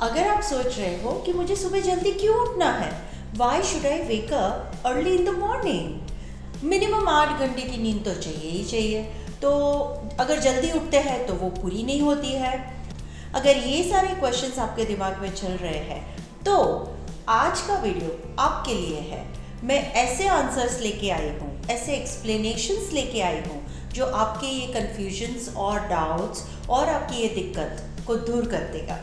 अगर आप सोच रहे हो कि मुझे सुबह जल्दी क्यों उठना है, why should I wake up early in the morning. Minimum 8 घंटे की नींद तो चाहिए ही चाहिए। तो अगर जल्दी उठते हैं तो वो पूरी नहीं होती है। अगर ये सारे क्वेश्चंस आपके दिमाग में चल रहे हैं तो आज का वीडियो आपके लिए है। मैं ऐसे आंसर्स लेके आई हूँ, ऐसे एक्सप्लेनेशंस लेके आई हूँ जो आपके ये कन्फ्यूजन्स और डाउट्स और आपकी ये दिक्कत को दूर कर देगा।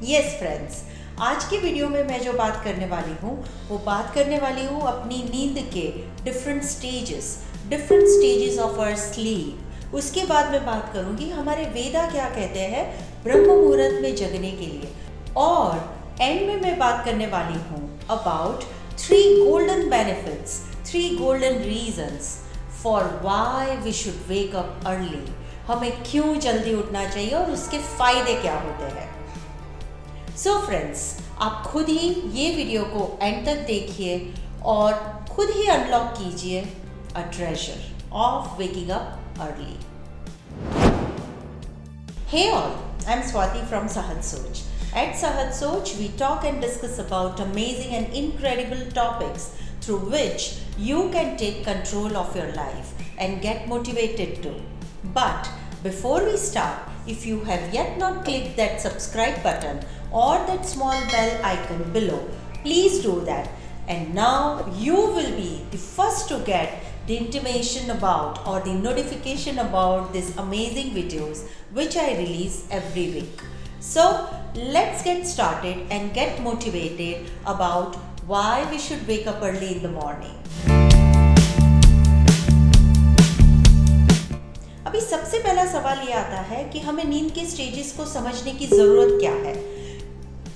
यस फ्रेंड्स, आज की वीडियो में मैं जो बात करने वाली हूँ वो बात करने वाली हूँ अपनी नींद के different stages of our sleep. उसके बाद मैं बात करूँगी हमारे वेदा क्या कहते हैं ब्रह्म मुहूर्त में जगने के लिए, और एंड में मैं बात करने वाली हूँ about 3 golden benefits, 3 golden reasons for why we should wake up early। हमें क्यों जल्दी उठना चाहिए और उसके फायदे क्या होते हैं। सो फ्रेंड्स, आप खुद ही ये वीडियो को एंड तक देखिए और खुद ही अनलॉक कीजिए अ treasure of waking up early. Hey all, I'm Swati from Sahat Soch. At Sahat Soch, we talk and discuss about amazing and incredible topics through which you can take control of your life and get motivated too. But before we start, if you have yet not clicked that subscribe button or that small bell icon below, please do that. And now you will be the first to get the intimation about or the notification about these amazing videos which I release every week. So let's get started and get motivated about why we should wake up early in the morning. अभी सबसे पहला सवाल ये आता है कि हमें नींद के स्टेजेस को समझने की ज़रूरत क्या है।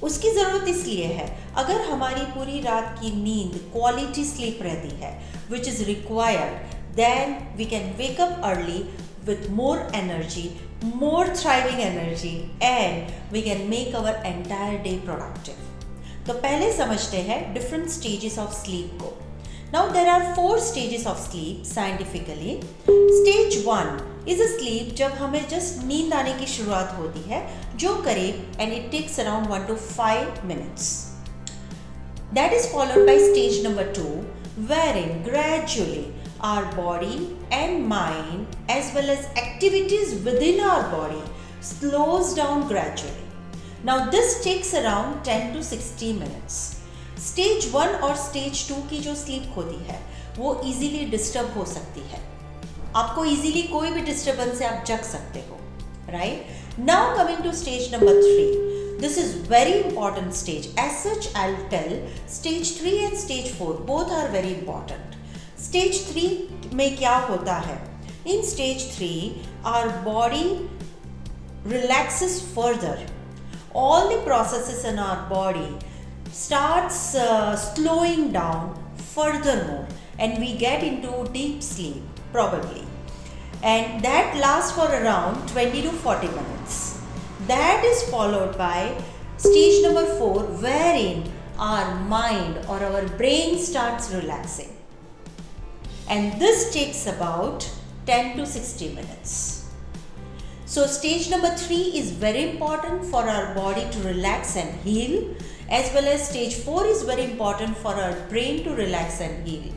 उसकी ज़रूरत इसलिए है, अगर हमारी पूरी रात की नींद क्वालिटी स्लीप रहती है which is required, then we can wake up early with more energy, more thriving energy, and we can make our entire day productive. तो पहले समझते हैं different stages of sleep को। Now there are 4 stages of sleep scientifically. Stage 1 is a sleep जब हमें just नींद आने की शुरुआत होती है, जो करीब and it takes around 1 to 5 minutes. That is followed by stage number 2, wherein gradually our body and mind as well as activities within our body slows down gradually. Now this takes around 10 to 60 minutes. Stage 1 और stage 2 की जो sleep होती है वो easily disturb हो सकती है। आपको easily कोई भी disturbance से आप जग सकते हो, right? Now coming to stage number 3. This is very important stage. As such, I'll tell stage 3 and stage 4 both are very important. Stage 3 में क्या होता है? In stage 3, our body relaxes further. All the processes in our body starts slowing down furthermore, and we get into deep sleep probably, and that lasts for around 20 to 40 minutes. That is followed by stage number 4, wherein our mind or our brain starts relaxing. And this takes about 10 to 60 minutes. So stage number 3 is very important for our body to relax and heal, as well as stage 4 is very important for our brain to relax and heal.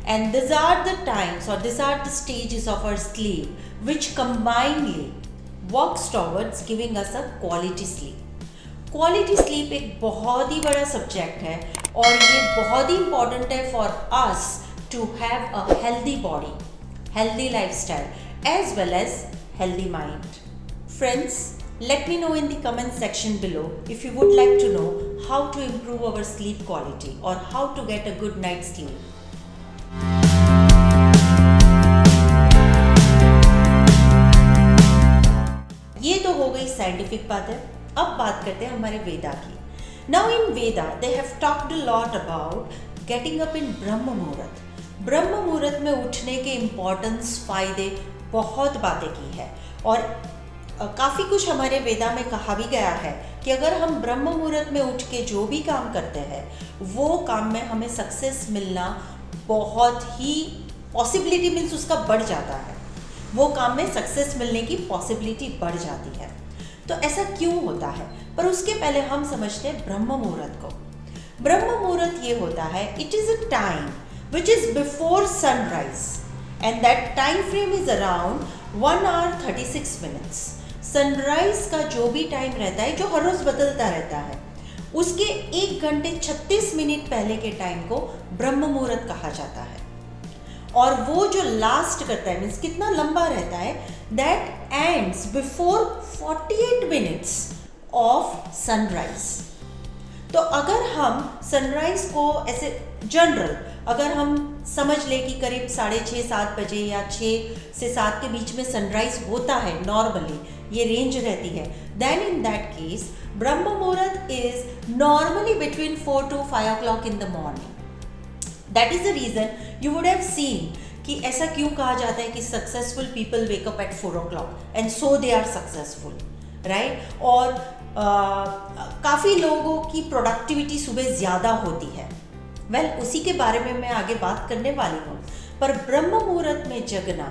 And these are the times or these are the stages of our sleep which combinedly works towards giving us a quality sleep. Quality sleep एक बहुत ही बड़ा subject है और ये बहुत ही important है for us to have a healthy body, healthy lifestyle, as well as healthy mind. Friends, let me know in the comment section below if you would like to know how to improve our sleep quality or how to get a good night's sleep. ये तो हो गई scientific बातें। अब बात करते हैं हमारे वेदा की। Now in Veda, they have talked a lot about getting up in ब्रह्म मुहूर्त। ब्रह्म मुहूर्त में उठने के इम्पोर्टेंस, फ़ायदे, बहुत बातें की है और काफ़ी कुछ हमारे वेदा में कहा भी गया है कि अगर हम ब्रह्म मुहूर्त में उठ के जो भी काम करते हैं वो काम में हमें सक्सेस मिलना बहुत ही पॉसिबिलिटी मीन्स उसका बढ़ जाता है, वो काम में सक्सेस मिलने की पॉसिबिलिटी बढ़ जाती है। तो ऐसा क्यों होता है? पर उसके पहले हम समझते हैं ब्रह्म मुहूर्त को। ब्रह्म मुहूर्त ये होता है, it is a time which is before sunrise and that time frame is around 1 hour 36 minutes। Sunrise का जो भी टाइम रहता है, जो हर रोज़ बदलता रहता है, उसके 1 घंटे 36 मिनट पहले के टाइम को ब्रह्म मुहूर्त कहा जाता है। और वो जो लास्ट करता है, मीन्स कितना लंबा रहता है, that ends before 48 minutes of sunrise. तो अगर हम सनराइज को ऐसे जनरल अगर हम समझ ले कि करीब 6:30-7 बजे या 6 से 7 के बीच में सनराइज होता है, नॉर्मली ये रेंज रहती है, देन इन दैट केस ब्रह्म मुहूर्त is normally between 4 to 5 o'clock in the morning. That is the reason you would have seen कि ऐसा क्यों कहा जाता है कि successful people wake up at 4 o'clock and so they are successful, right. और काफ़ी लोगों की प्रोडक्टिविटी सुबह ज़्यादा होती है। वेल, उसी के बारे में मैं आगे बात करने वाली हूँ, पर ब्रह्म मुहूर्त में जगना,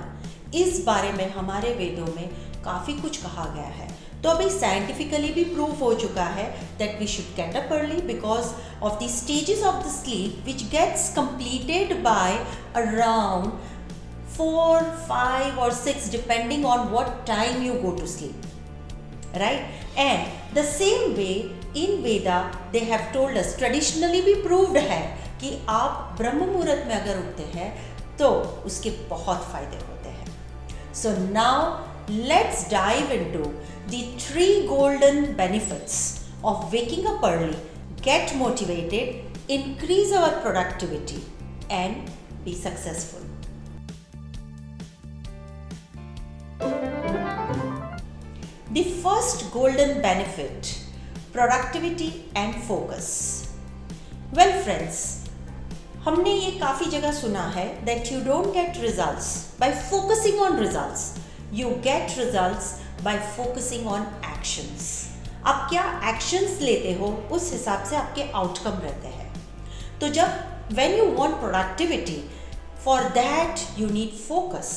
इस बारे में हमारे वेदों में काफ़ी कुछ कहा गया है। तो अभी साइंटिफिकली भी प्रूव हो चुका है that we should get up early because of the stages of the sleep which gets completed by around 4, 5 or 6 depending on what time you go to sleep, right? And the same way in Veda they have told us, traditionally भी proved है कि आप ब्रह्म मुहूर्त में अगर उठते हैं तो उसके बहुत फायदे होते हैं। So now let's dive into the 3 golden benefits of waking up early, get motivated, increase our productivity and be successful. The first golden benefit, productivity and focus. Well friends, हमने ये काफ़ी जगह सुना है that you don't get results by focusing on results, you get results by focusing on actions. आप क्या actions लेते हो, उस हिसाब से आपके outcome रहते हैं। तो जब when you want productivity, for that you need focus.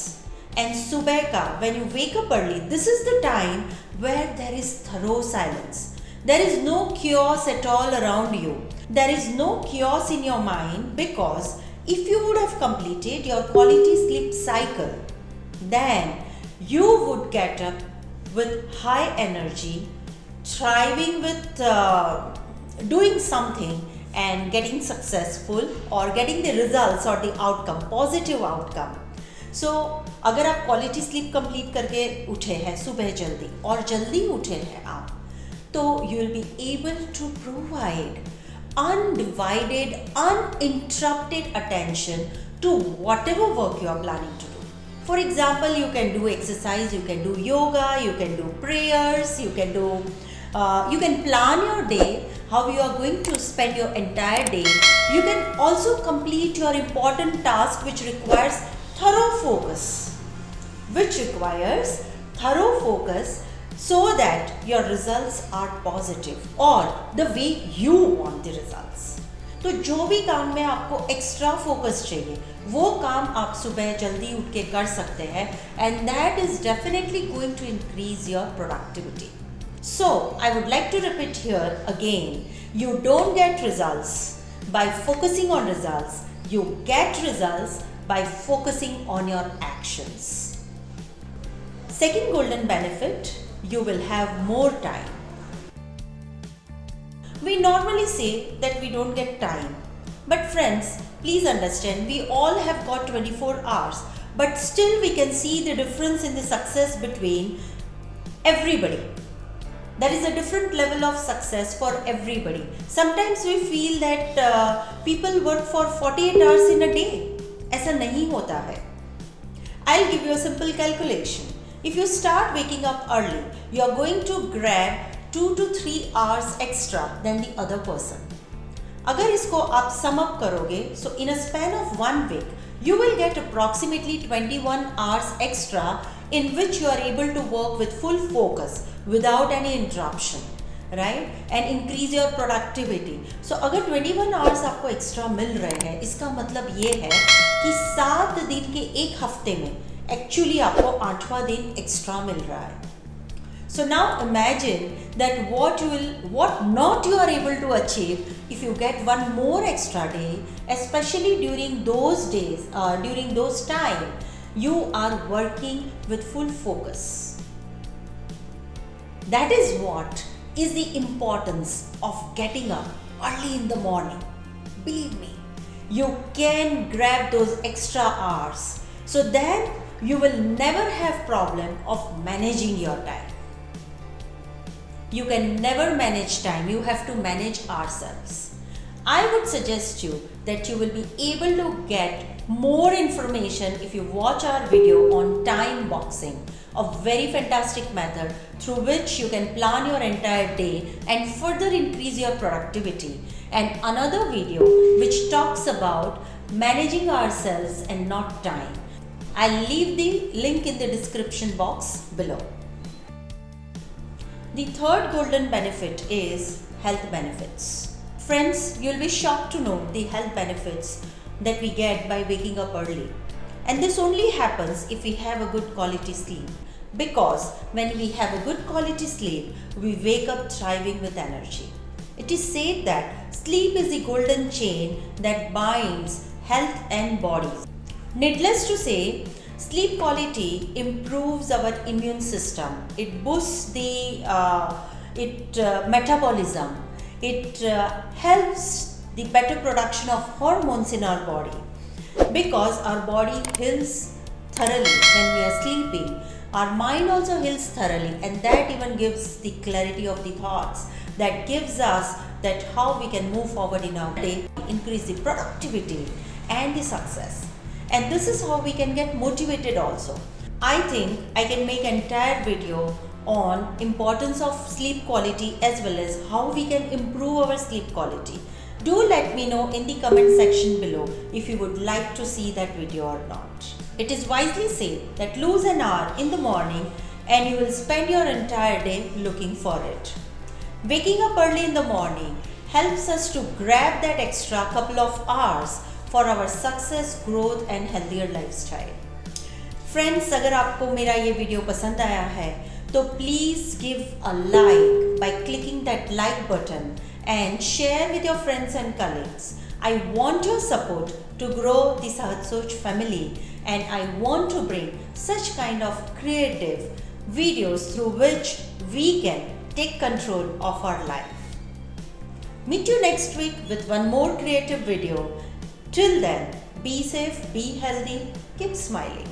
And सुबह का when you wake up early, this is the time where there is thorough silence. There is no chaos at all around you. There is no chaos in your mind because if you would have completed your quality sleep cycle, then you would get up with high energy, thriving with doing something and getting successful or getting the results or the outcome, positive outcome. सो अगर आप quality sleep complete करके उठे हैं सुबह जल्दी और जल्दी उठे हैं आप, तो you will be able to provide undivided uninterrupted attention to whatever work you are planning to do. For example, you can do exercise, you can do yoga, you can do prayers, you can plan your day, how you are going to spend your entire day. You can also complete your important task which requires thorough focus so that your results are positive or the way you want the results. तो जो भी काम में आपको extra focus चाहिए वो काम आप सुबह जल्दी उठ के कर सकते हैं and that is definitely going to increase your productivity. So I would like to repeat here again, you don't get results by focusing on results, you get results by focusing on your actions. Second golden benefit, you will have more time. We normally say that we don't get time. But friends, please understand, we all have got 24 hours. But still we can see the difference in the success between everybody. There is a different level of success for everybody. Sometimes we feel that people work for 48 hours in a day. ऐसा नहीं होता है. I'll give you a simple calculation. If you start waking up early, you are going to grab 2 to 3 hours extra than the other person. अगर इसको आप sum up करोगे, so in a span of 1 week, you will get approximately 21 hours extra in which you are able to work with full focus without any interruption, right? And increase your productivity. So अगर 21 hours आपको extra मिल रहे हैं, इसका मतलब ये है कि 7 दिन के एक हफ्ते में actually आपको 8वां दिन extra मिल रहा है. So now imagine that what not you are able to achieve if you get one more extra day, especially during those days, during those time you are working with full focus. That is what is the importance of getting up early in the morning. Believe me, you can grab those extra hours. So then you will never have problem of managing your time. You can never manage time, you have to manage ourselves. I would suggest you that you will be able to get more information if you watch our video on time boxing, a very fantastic method through which you can plan your entire day and further increase your productivity, and another video which talks about managing ourselves and not time. I'll leave the link in the description box below. The third golden benefit is health benefits. Friends, you'll be shocked to know the health benefits that we get by waking up early. And this only happens if we have a good quality sleep. Because when we have a good quality sleep, we wake up thriving with energy. It is said that sleep is the golden chain that binds health and bodies. Needless to say, sleep quality improves our immune system. It boosts the metabolism. It helps the better production of hormones in our body. Because our body heals thoroughly when we are sleeping, our mind also heals thoroughly, and that even gives the clarity of the thoughts, that gives us that how we can move forward in our day, increase the productivity and the success. And this is how we can get motivated also. I think I can make an entire video on importance of sleep quality as well as how we can improve our sleep quality. Do let me know in the comment section below if you would like to see that video or not. It is wisely said that lose an hour in the morning and you will spend your entire day looking for it. Waking up early in the morning helps us to grab that extra couple of hours for our success, growth and healthier lifestyle. Friends, अगर आपको मेरा ये video पसंद आया है तो please give a like by clicking that like button and share with your friends and colleagues. I want your support to grow the Sahat Soch family, and I want to bring such kind of creative videos through which we can take control of our life. Meet you next week with one more creative video. Till then, be safe, be healthy, keep smiling.